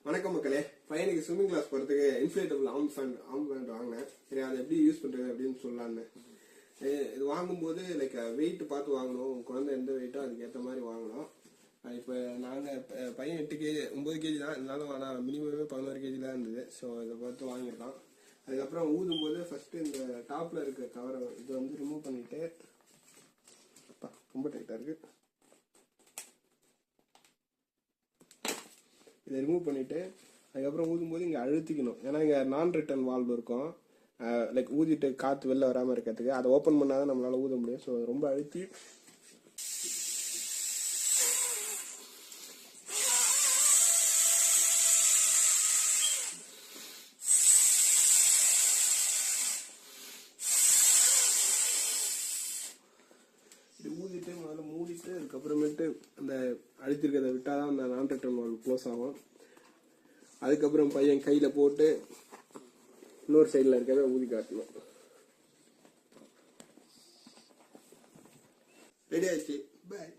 வணக்கம் மக்களே. பையனுக்கு ஸ்விம்மிங் கிளாஸ் போறதுக்கு இன்ஃபிளேட்டபிள் ஆர்ம் பேண்ட் வாங்கினேன். சரி, அதை எப்படி யூஸ் பண்றது அப்படின்னு சொல்லலான்னு. இது வாங்கும்போது லைக் வெயிட் பார்த்து வாங்கணும். குழந்தை எந்த வெயிட்டோ அதுக்கேற்ற மாதிரி வாங்கணும். இப்போ நாங்கள் பையன் 8 கேஜி 9 கேஜி தான் இருந்தாலும், ஆனால் மினிமமே 11 கேஜி தான் இருந்தது. ஸோ இதை பார்த்து வாங்கியிருக்கான். அதுக்கப்புறம் ஊதும் போது ஃபர்ஸ்ட் இந்த டாப்ல இருக்க கவரை இதை வந்து ரிமூவ் பண்ணிட்டு, ரொம்ப டைட்டா இருக்கு, இதை ரிமூவ் பண்ணிட்டு அதுக்கப்புறம் ஊதும்போது இங்கே அழுத்திக்கணும். ஏன்னா இங்கே நான் ரிட்டர்ன் வால்வ் இருக்கும். லைக் ஊதிட்டு காற்று வெளில வராமல் இருக்கிறதுக்கு அதை ஓப்பன் பண்ணாதான் நம்மளால ஊத முடியும். ஸோ ரொம்ப அழுத்தி ஊதிட்டு முதல்ல மூடிட்டு அதுக்கப்புறமேட்டு அந்த அழுத்திருக்கிறத விட்டாதான் அந்த நான் ரிட்டர்ன் வால்வ் க்ளோஸ் ஆகும். அதுக்கப்புறம் பையன் கையில போட்டு இன்னொரு சைடில் இருக்கவே ஊதி காட்டணும். ரெடி ஆயிடுச்சு. பாய்.